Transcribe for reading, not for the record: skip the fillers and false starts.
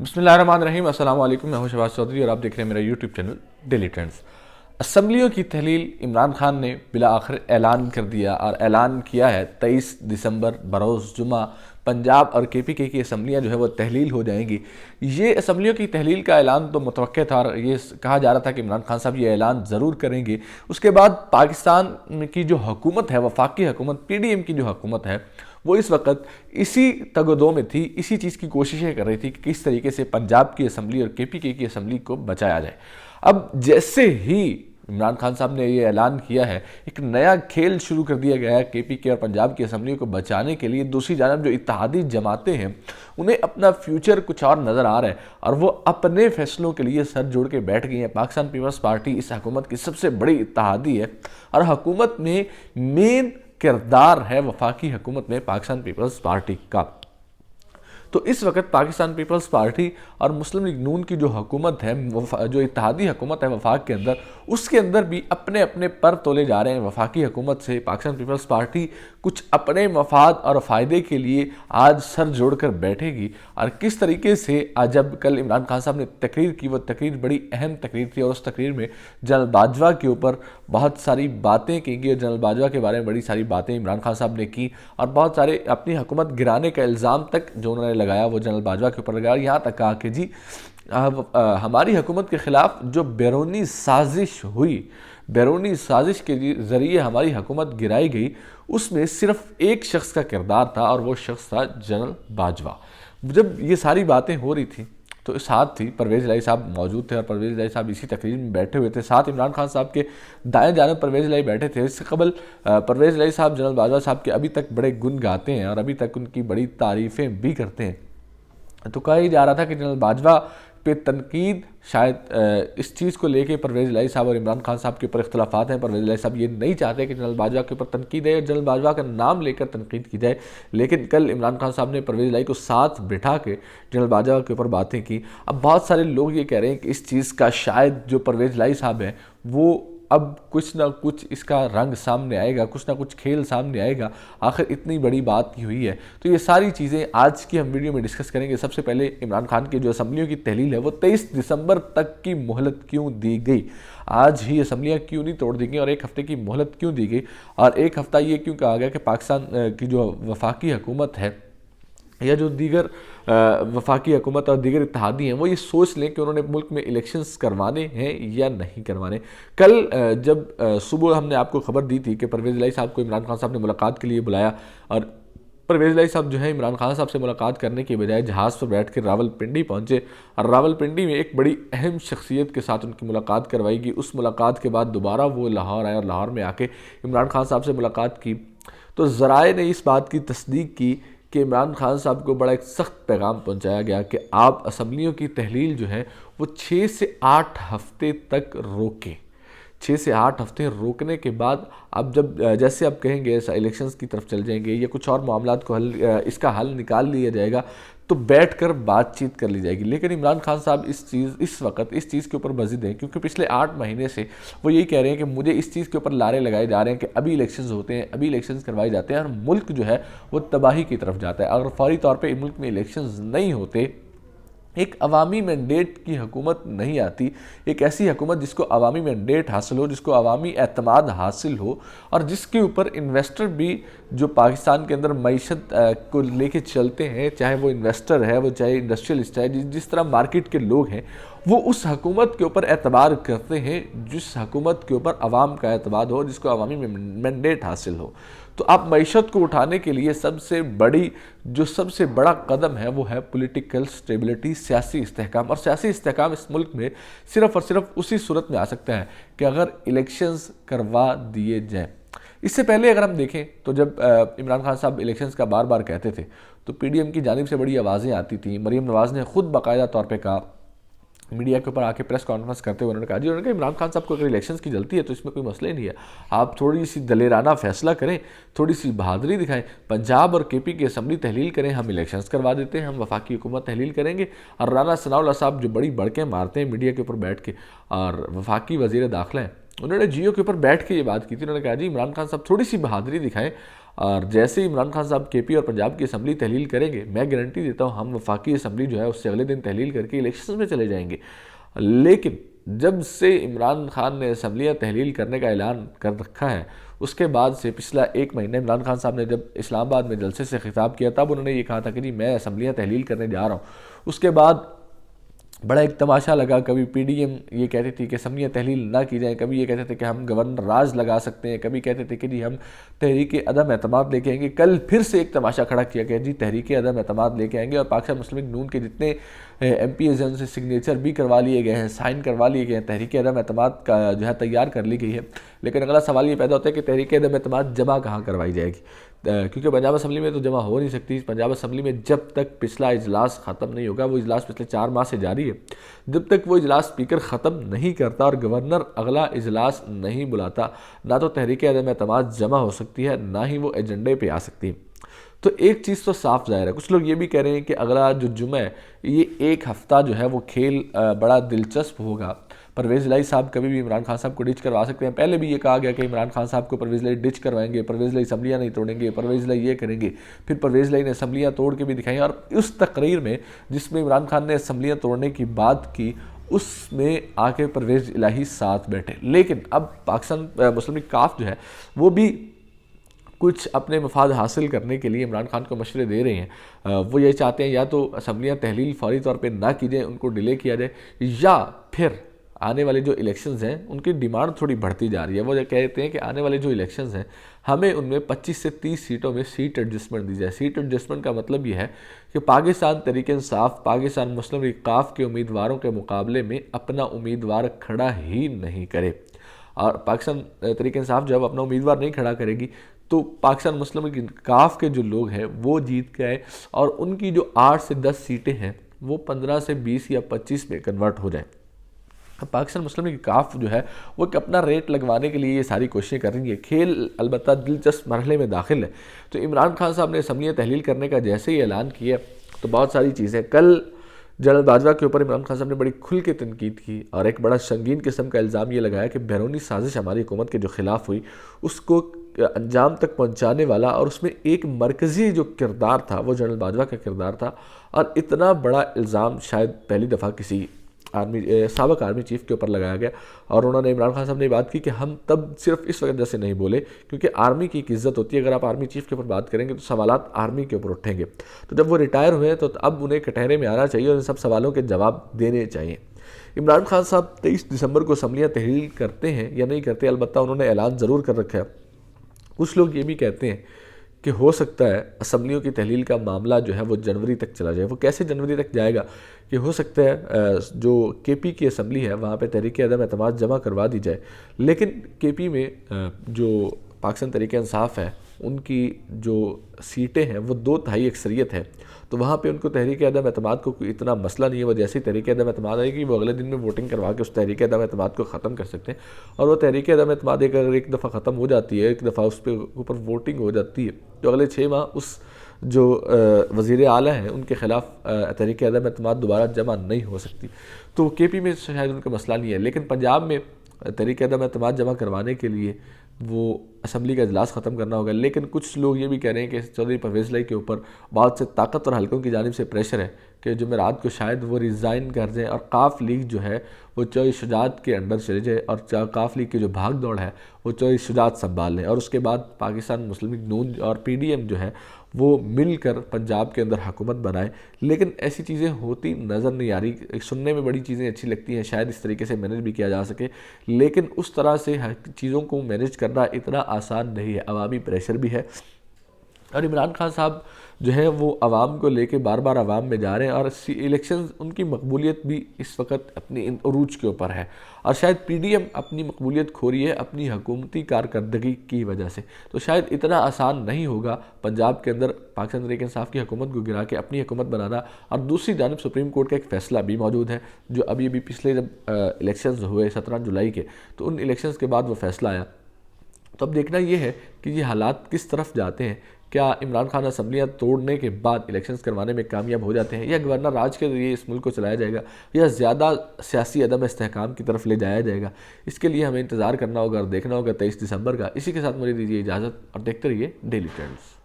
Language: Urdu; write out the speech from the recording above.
بسم اللہ الرحمن الرحیم، السلام علیکم، میں ہوں شہباز چودھری اور آپ دیکھ رہے ہیں میرا یوٹیوب چینل ڈیلی ٹرینڈز۔ اسمبلیوں کی تحلیل عمران خان نے بالآخر اعلان کر دیا اور اعلان کیا ہے 23 دسمبر بروز جمعہ پنجاب اور کے پی کے کی اسمبلیاں جو ہے وہ تحلیل ہو جائیں گی۔ یہ اسمبلیوں کی تحلیل کا اعلان تو متوقع تھا اور یہ کہا جا رہا تھا کہ عمران خان صاحب یہ اعلان ضرور کریں گے۔ اس کے بعد پاکستان کی جو حکومت ہے، وفاقی حکومت پی ڈی ایم کی جو حکومت ہے، وہ اس وقت اسی تگ و دو میں تھی، اسی چیز کی کوششیں کر رہی تھی کہ کس طریقے سے پنجاب کی اسمبلی اور کے پی کے کی اسمبلی کو بچایا جائے۔ اب جیسے ہی عمران خان صاحب نے یہ اعلان کیا ہے، ایک نیا کھیل شروع کر دیا گیا ہے کے پی کے اور پنجاب کی اسمبلیوں کو بچانے کے لیے۔ دوسری جانب جو اتحادی جماعتیں ہیں انہیں اپنا فیوچر کچھ اور نظر آ رہا ہے اور وہ اپنے فیصلوں کے لیے سر جوڑ کے بیٹھ گئی ہیں۔ پاکستان پیپلز پارٹی اس حکومت کی سب سے بڑی اتحادی ہے اور حکومت میں مین کردار ہے وفاقی حکومت میں پاکستان پیپلز پارٹی کا۔ تو اس وقت پاکستان پیپلز پارٹی اور مسلم لیگ نون کی جو حکومت ہے، جو اتحادی حکومت ہے وفاق کے اندر، اس کے اندر بھی اپنے اپنے پر تولے جا رہے ہیں۔ وفاقی حکومت سے پاکستان پیپلز پارٹی کچھ اپنے مفاد اور فائدے کے لیے آج سر جوڑ کر بیٹھے گی۔ اور کس طریقے سے جب کل عمران خان صاحب نے تقریر کی، وہ تقریر بڑی اہم تقریر تھی اور اس تقریر میں جنرل باجوہ کے اوپر بہت ساری باتیں کی گئی اور جنرل باجوہ کے بارے میں بڑی ساری باتیں عمران خان صاحب نے کی اور بہت سارے اپنی حکومت گرانے کا الزام تک جو انہوں نے لگایا وہ جنرل باجوہ کے اوپر لگایا۔ یہاں تک کہا کہ جی ہماری حکومت کے خلاف جو بیرونی سازش ہوئی، بیرونی سازش کے ذریعے ہماری حکومت گرائی گئی، اس میں صرف ایک شخص کا کردار تھا اور وہ شخص تھا جنرل باجوہ۔ جب یہ ساری باتیں ہو رہی تھیں تو ساتھ تھی پرویز الہی صاحب موجود تھے اور پرویز الہی صاحب اسی تقریر میں بیٹھے ہوئے تھے۔ ساتھ عمران خان صاحب کے دائیں جانب پرویز الہی بیٹھے تھے۔ اس سے قبل پرویز الہی صاحب جنرل باجوہ صاحب کے ابھی تک بڑے گن گاتے ہیں اور ابھی تک ان کی بڑی تعریفیں بھی کرتے ہیں۔ تو کہا ہی جا رہا تھا کہ جنرل باجوہ پہ تنقید شاید اس چیز کو لے کے پرویز الہی صاحب اور عمران خان صاحب کے اوپر اختلافات ہیں۔ پرویز الہی صاحب یہ نہیں چاہتے کہ جنرل باجوہ کے اوپر تنقید ہے اور جنرل باجوہ کا نام لے کر تنقید کی جائے، لیکن کل عمران خان صاحب نے پرویز الہی کو ساتھ بٹھا کے جنرل باجوہ کے اوپر باتیں کی۔ اب بہت سارے لوگ یہ کہہ رہے ہیں کہ اس چیز کا شاید جو پرویز الہی صاحب ہیں وہ اب کچھ نہ کچھ اس کا رنگ سامنے آئے گا، کچھ نہ کچھ کھیل سامنے آئے گا، آخر اتنی بڑی بات کی ہوئی ہے۔ تو یہ ساری چیزیں آج کی ہم ویڈیو میں ڈسکس کریں گے۔ سب سے پہلے عمران خان کی جو اسمبلیوں کی تحلیل ہے وہ 23 دسمبر تک کی مہلت کیوں دی گئی، آج ہی اسمبلیاں کیوں نہیں توڑ دی گئیں اور ایک ہفتے کی مہلت کیوں دی گئی، اور ایک ہفتہ یہ کیوں کہا گیا کہ پاکستان کی جو وفاقی حکومت ہے یا جو دیگر وفاقی حکومت اور دیگر اتحادی ہیں وہ یہ سوچ لیں کہ انہوں نے ملک میں الیکشنز کروانے ہیں یا نہیں کروانے۔ کل جب صبح ہم نے آپ کو خبر دی تھی کہ پرویز الہی صاحب کو عمران خان صاحب نے ملاقات کے لیے بلایا اور پرویز الہی صاحب جو ہے عمران خان صاحب سے ملاقات کرنے کے بجائے جہاز پر بیٹھ کے راول پنڈی پہنچے اور راول پنڈی میں ایک بڑی اہم شخصیت کے ساتھ ان کی ملاقات کروائی گئی۔ اس ملاقات کے بعد دوبارہ وہ لاہور آئے اور لاہور میں آ کے عمران خان صاحب سے ملاقات کی تو ذرائع نے اس بات کی تصدیق کی کہ عمران خان صاحب کو بڑا ایک سخت پیغام پہنچایا گیا کہ آپ اسمبلیوں کی تحلیل جو ہے وہ 6 سے 8 ہفتے تک روکیں۔ 6 سے 8 ہفتے روکنے کے بعد اب جب جیسے آپ کہیں گے الیکشنز کی طرف چل جائیں گے یا کچھ اور معاملات کو اس کا حل نکال لیا جائے گا تو بیٹھ کر بات چیت کر لی جائے گی۔ لیکن عمران خان صاحب اس وقت اس چیز کے اوپر مزید ہیں کیونکہ پچھلے 8 مہینے سے وہ یہی کہہ رہے ہیں کہ مجھے اس چیز کے اوپر لارے لگائے جا رہے ہیں کہ ابھی الیکشنز ہوتے ہیں، ابھی الیکشنز کروائے جاتے ہیں اور ملک جو ہے وہ تباہی کی طرف جاتا ہے۔ اگر فوری طور پہ ملک میں الیکشنز نہیں ہوتے، ایک عوامی مینڈیٹ کی حکومت نہیں آتی، ایک ایسی حکومت جس کو عوامی مینڈیٹ حاصل ہو، جس کو عوامی اعتماد حاصل ہو اور جس کے اوپر انویسٹر بھی جو پاکستان کے اندر معیشت کو لے کے چلتے ہیں، چاہے وہ انویسٹر ہے، وہ چاہے انڈسٹریلسٹ ہے، جس طرح مارکیٹ کے لوگ ہیں، وہ اس حکومت کے اوپر اعتبار کرتے ہیں جس حکومت کے اوپر عوام کا اعتماد ہو، جس کو عوامی مینڈیٹ حاصل ہو۔ تو اب معیشت کو اٹھانے کے لیے سب سے بڑا قدم ہے وہ ہے پولیٹیکل سٹیبلٹی، سیاسی استحکام، اور سیاسی استحکام اس ملک میں صرف اور صرف اسی صورت میں آ سکتا ہے کہ اگر الیکشنز کروا دیے جائیں۔ اس سے پہلے اگر ہم دیکھیں تو جب عمران خان صاحب الیکشنز کا بار بار کہتے تھے تو پی ڈی ایم کی جانب سے بڑی آوازیں آتی تھیں۔ مریم نواز نے خود باقاعدہ طور پہ کہا، میڈیا کے اوپر آ کے پریس کانفرنس کرتے ہوئے انہوں نے کہا عمران خان صاحب کو اگر الیکشنز کی جلتی ہے تو اس میں کوئی مسئلہ ہی نہیں ہے، آپ تھوڑی سی دلیرانہ فیصلہ کریں، تھوڑی سی بہادری دکھائیں، پنجاب اور کے پی کی اسمبلی تحلیل کریں، ہم الیکشنز کروا دیتے ہیں، ہم وفاقی حکومت تحلیل کریں گے۔ اور رانا ثناء اللہ صاحب جو بڑی بڑکیں مارتے ہیں میڈیا کے اوپر بیٹھ کے اور وفاقی وزیر داخلہ ہیں، انہوں نے جیو کے اوپر بیٹھ کے یہ بات کی تھی۔ انہوں نے کہا جی عمران خان صاحب تھوڑی سی بہادری دکھائیں اور جیسے ہی عمران خان صاحب کے پی اور پنجاب کی اسمبلی تحلیل کریں گے، میں گارنٹی دیتا ہوں ہم وفاقی اسمبلی جو ہے اس سے اگلے دن تحلیل کر کے الیکشنز میں چلے جائیں گے۔ لیکن جب سے عمران خان نے اسمبلیاں تحلیل کرنے کا اعلان کر رکھا ہے، اس کے بعد سے پچھلا ایک مہینہ عمران خان صاحب نے جب اسلام آباد میں جلسے سے خطاب کیا تب انہوں نے یہ کہا تھا کہ جی میں اسمبلیاں تحلیل کرنے جا رہا ہوں۔ اس کے بعد بڑا ایک تماشا لگا، کبھی پی ڈی ایم یہ کہتی تھی کہ اسمبلیاں تحلیل نہ کی جائیں، کبھی یہ کہتے تھے کہ ہم گورنر راج لگا سکتے ہیں، کبھی کہتے تھے کہ جی ہم تحریک عدم اعتماد لے کے آئیں گے۔ کل پھر سے ایک تماشا کھڑا کیا کہ جی تحریک عدم اعتماد لے کے آئیں گے، اور پاکستان مسلم لیگ نون کے جتنے ایم پی ایز ہیں ان سے سگنیچر بھی کروا لیے گئے ہیں، سائن کروا لیے گئے ہیں، تحریک عدم اعتماد کا جو ہے تیار کر لی گئی ہے۔ لیکن اگلا سوال یہ پیدا ہوتا ہے کہ تحریک عدم اعتماد جمع کہاں کروائی جائے گی، کیونکہ پنجاب اسمبلی میں تو جمع ہو نہیں سکتی۔ پنجاب اسمبلی میں جب تک پچھلا اجلاس ختم نہیں ہوگا، وہ اجلاس پچھلے 4 ماہ سے جاری ہے، جب تک وہ اجلاس اسپیکر ختم نہیں کرتا اور گورنر اگلا اجلاس نہیں بلاتا، نہ تو تحریک عدم اعتماد جمع ہو سکتی ہے، نہ ہی وہ ایجنڈے پہ آ سکتی ہے۔ تو ایک چیز تو صاف ظاہر ہے، کچھ لوگ یہ بھی کہہ رہے ہیں کہ اگلا جو جمعہ ہے یہ ایک ہفتہ جو ہے وہ کھیل بڑا دلچسپ ہوگا۔ پرویز الہی صاحب کبھی بھی عمران خان صاحب کو ڈچ کروا سکتے ہیں۔ پہلے بھی یہ کہا گیا کہ عمران خان صاحب کو پرویز الہی ڈچ کروائیں گے، پرویز الہی اسمبلیاں نہیں توڑیں گے، پرویز الہی یہ کریں گے۔ پھر پرویز الہی نے اسمبلیاں توڑ کے بھی دکھائیں، اور اس تقریر میں جس میں عمران خان نے اسمبلیاں توڑنے کی بات کی، اس میں آ کے پرویز الہی ساتھ بیٹھے۔ لیکن اب پاکستان مسلم لیگ کاف جو ہے وہ بھی کچھ اپنے مفاد حاصل کرنے کے لیے عمران خان کو مشورے دے رہے ہیں۔ وہ یہ چاہتے ہیں یا تو اسمبلیاں تحلیل فوری طور پہ نہ کی جائیں، ان کو ڈیلے کیا جائے، یا پھر آنے والے جو الیکشنز ہیں ان کی ڈیمانڈ تھوڑی بڑھتی جا رہی ہے۔ وہ کہتے ہیں کہ آنے والے جو الیکشنز ہیں ہمیں ان میں 25 سے 30 سیٹوں میں سیٹ ایڈجسٹمنٹ دی جائے۔ سیٹ ایڈجسٹمنٹ کا مطلب یہ ہے کہ پاکستان تحریک انصاف پاکستان مسلم لیگ کاف کے امیدواروں کے مقابلے میں اپنا امیدوار کھڑا ہی نہیں کرے، اور پاکستان تحریک انصاف جب اپنا امیدوار نہیں کھڑا کرے گی تو پاکستان مسلم لیگ کاف کے جو لوگ ہیں وہ جیت کے آئے، اور ان کی جو 8 سے 10 سیٹیں ہیں وہ 15 سے 20 یا 25 میں کنورٹ ہو جائیں۔ پاکستان مسلم لیگ کاف جو ہے وہ اپنا ریٹ لگوانے کے لیے یہ ساری کوششیں کر رہی ہے۔ کھیل البتہ دلچسپ مرحلے میں داخل ہے۔ تو عمران خان صاحب نے اسمبلیاں تحلیل کرنے کا جیسے ہی اعلان کیا تو بہت ساری چیزیں، کل جنرل باجوہ کے اوپر عمران خان صاحب نے بڑی کھل کے تنقید کی، اور ایک بڑا سنگین قسم کا الزام یہ لگایا کہ بیرونی سازش ہماری حکومت کے جو خلاف ہوئی اس کو انجام تک پہنچانے والا، اور اس میں ایک مرکزی جو کردار تھا وہ جنرل باجوہ کا کردار تھا۔ اور اتنا بڑا الزام شاید پہلی دفعہ کسی سابق آرمی چیف کے اوپر لگایا گیا، اور انہوں نے عمران خان صاحب نے بات کی کہ ہم تب صرف اس وجہ سے نہیں بولے کیونکہ آرمی کی ایک عزت ہوتی ہے، اگر آپ آرمی چیف کے اوپر بات کریں گے تو سوالات آرمی کے اوپر اٹھیں گے۔ تو جب وہ ریٹائر ہوئے تو اب انہیں کٹہرے میں آنا چاہیے اور ان سب سوالوں کے جواب دینے چاہیے۔ عمران خان صاحب 23 دسمبر کو اسمبلیاں تحلیل کرتے ہیں یا نہیں کرتے، البتہ انہوں نے اعلان ضرور کر رکھا ہے۔ کچھ لوگ یہ بھی کہتے ہیں کہ ہو سکتا ہے اسمبلیوں کی تحلیل کا معاملہ جو ہے وہ جنوری تک چلا جائے۔ وہ کیسے جنوری تک جائے گا کہ ہو سکتا ہے جو کے پی کی اسمبلی ہے وہاں پہ تحریک عدم اعتماد جمع کروا دی جائے، لیکن کے پی میں جو پاکستان تحریک انصاف ہے ان کی جو سیٹیں ہیں وہ 2/3 اکثریت ہے، تو وہاں پہ ان کو تحریک عدم اعتماد کو کوئی اتنا مسئلہ نہیں ہے۔ وہ جیسے ہی تحریک عدم اعتماد آئے گی وہ اگلے دن میں ووٹنگ کروا کے اس تحریک عدم اعتماد کو ختم کر سکتے ہیں، اور وہ تحریک عدم اعتماد اگر ایک دفعہ ختم ہو جاتی ہے، ایک دفعہ اس پہ اوپر ووٹنگ ہو جاتی ہے، تو اگلے 6 ماہ اس جو وزیر اعلیٰ ہیں ان کے خلاف تحریک عدم اعتماد دوبارہ جمع نہیں ہو سکتی۔ تو کے پی میں شاید ان کا مسئلہ نہیں ہے، لیکن پنجاب میں تحریک عدم اعتماد جمع کروانے کے لیے وہ اسمبلی کا اجلاس ختم کرنا ہوگا۔ لیکن کچھ لوگ یہ بھی کہہ رہے ہیں کہ چودھری پرویز الہی کے اوپر بہت سے طاقتور حلقوں کی جانب سے پریشر ہے کہ جمعرات کو شاید وہ ریزائن کر دیں اور کاف لیگ جو ہے وہ چودھری شجاعت کے انڈر چلے جائے، اور کاف لیگ کی جو بھاگ دوڑ ہے وہ چودھری شجاعت سنبھال لیں، اور اس کے بعد پاکستان مسلم لیگ نون اور پی ڈی ایم جو ہے وہ مل کر پنجاب کے اندر حکومت بنائے۔ لیکن ایسی چیزیں ہوتی نظر نہیں آ رہی۔ سننے میں بڑی چیزیں اچھی لگتی ہیں، شاید اس طریقے سے مینج بھی کیا جا سکے، لیکن اس طرح سے چیزوں کو مینج کرنا اتنا آسان نہیں ہے، عوامی پریشر بھی ہے۔ اور عمران خان صاحب جو ہے وہ عوام کو لے کے بار بار عوام میں جا رہے ہیں، اور الیکشنز ان کی مقبولیت بھی اس وقت اپنی عروج کے اوپر ہے، اور شاید پی ڈی ایم اپنی مقبولیت کھو رہی ہے اپنی حکومتی کارکردگی کی وجہ سے۔ تو شاید اتنا آسان نہیں ہوگا پنجاب کے اندر پاکستان تحریک انصاف کی حکومت کو گرا کے اپنی حکومت بنانا۔ اور دوسری جانب سپریم کورٹ کا ایک فیصلہ بھی موجود ہے جو ابھی پچھلے جب الیکشنز ہوئے 17 جولائی کے، تو ان الیکشنز کے بعد وہ فیصلہ آیا۔ تو اب دیکھنا یہ ہے کہ یہ حالات کس طرف جاتے ہیں، کیا عمران خان اسمبلیاں توڑنے کے بعد الیکشنز کروانے میں کامیاب ہو جاتے ہیں، یا گورنر راج کے ذریعے اس ملک کو چلایا جائے گا، یا زیادہ سیاسی عدم استحکام کی طرف لے جایا جائے گا؟ اس کے لیے ہمیں انتظار کرنا ہوگا اور دیکھنا ہوگا 23 دسمبر کا۔ اسی کے ساتھ مجھے دیجیے اجازت اور دیکھتے رہیے ڈیلی ٹرینڈز۔